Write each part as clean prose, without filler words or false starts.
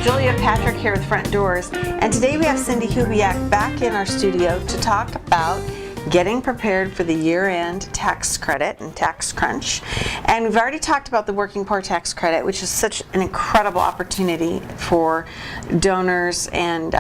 Julia Patrick here with Front Doors, and today we have Cindy Hubiak back in our studio to talk about getting prepared for the year-end tax credit and tax crunch. And we've already talked about the Working Poor Tax Credit, which is such an incredible opportunity for donors and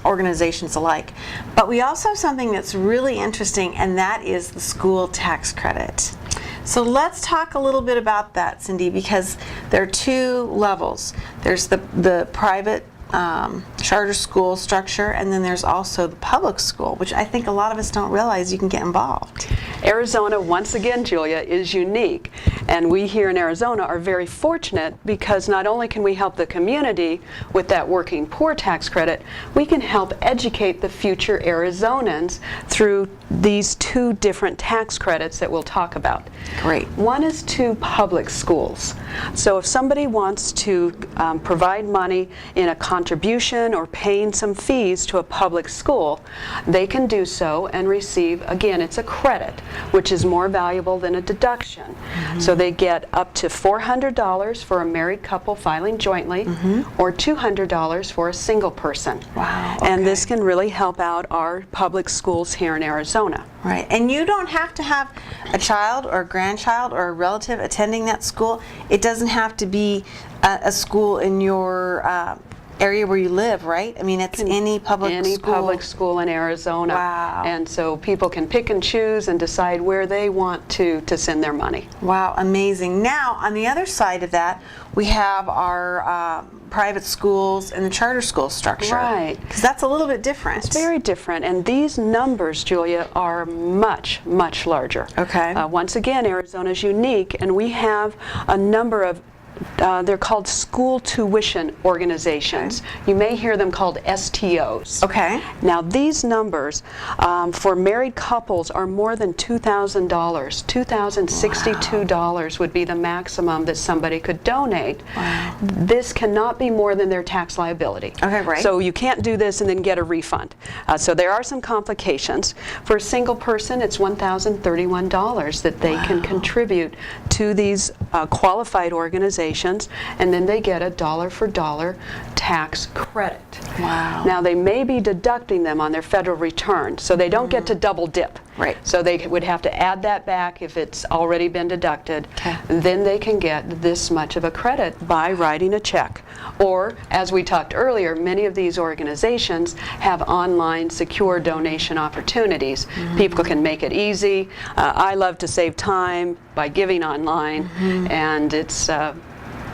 organizations alike. But we also have something that's really interesting, and that is the school tax credit. So let's talk a little bit about that, Cindy, because there are two levels. There's the private charter school structure, and then there's also the public school, which I think a lot of us don't realize you can get involved. Arizona, once again, Julia, is unique, and we here in Arizona are very fortunate because not only can we help the community with that Working Poor Tax Credit, we can help educate the future Arizonans through these two different tax credits that we'll talk about. Great. One is to public schools. So if somebody wants to provide money in a contribution or paying some fees to a public school, they can do so and receive, again, it's a credit, which is more valuable than a deduction. Mm-hmm. So they get up to $400 for a married couple filing jointly, mm-hmm. or $200 for a single person. Wow. Okay. And this can really help out our public schools here in Arizona. Right. And you don't have to have a child or a grandchild or a relative attending that school. It doesn't have to be a school in your area where you live, right? I mean, it's any public school. Any public school in Arizona. Wow. And so people can pick and choose and decide where they want to send their money. Wow, amazing. Now, on the other side of that, we have our private schools and the charter school structure. Right. Because that's a little bit different. It's very different. And these numbers, Julia, are much, much larger. Okay. Once again, Arizona is unique, and we have a number of they're called school tuition organizations. Okay. You may hear them called STOs. Okay. Now these numbers for married couples are more than $2,000. $2,062 would be the maximum that somebody could donate. Wow. This cannot be more than their tax liability. Okay, right. So you can't do this and then get a refund. So there are some complications. For a single person, it's $1,031 that they can contribute to these qualified organizations, and then they get a dollar-for-dollar tax credit. Wow. Now they may be deducting them on their federal return, so they don't get to double dip. Right. So they would have to add that back if it's already been deducted. Okay. Then they can get this much of a credit by writing a check. Or, as we talked earlier, many of these organizations have online secure donation opportunities. Mm-hmm. People can make it easy. I love to save time by giving online, mm-hmm. and it's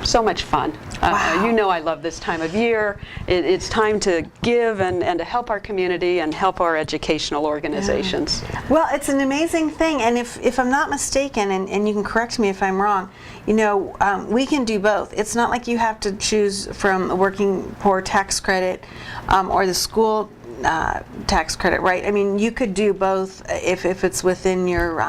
so much fun. Wow. You know I love this time of year. It's time to give and to help our community and help our educational organizations. Yeah. Well, it's an amazing thing, and if I'm not mistaken, and you can correct me if I'm wrong, you know, we can do both. It's not like you have to choose from a Working Poor Tax Credit or the school tax credit, right? I mean, you could do both if it's within your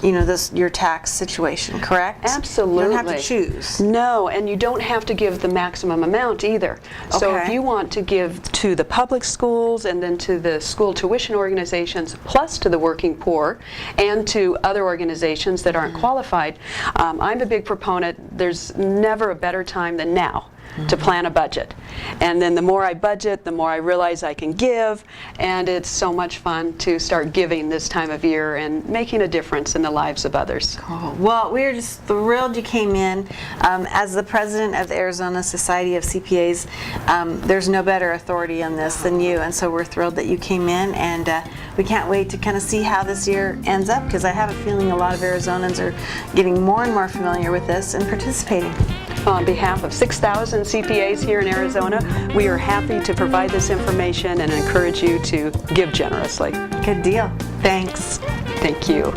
you know, your tax situation, correct? Absolutely. You don't have to choose. No, and you don't have to give the maximum amount either. Okay. So if you want to give to the public schools and then to the school tuition organizations, plus to the working poor and to other organizations that aren't qualified, I'm a big proponent. There's never a better time than now to plan a budget. And then the more I budget, the more I realize I can give, and it's so much fun to start giving this time of year and making a difference in the lives of others. Cool. Well, we're just thrilled you came in. As the president of the Arizona Society of CPAs, there's no better authority on this than you, and so we're thrilled that you came in, and we can't wait to kind of see how this year ends up, because I have a feeling a lot of Arizonans are getting more and more familiar with this and participating. On behalf of 6,000 CPAs here in Arizona, we are happy to provide this information and encourage you to give generously. Good deal. Thanks. Thank you.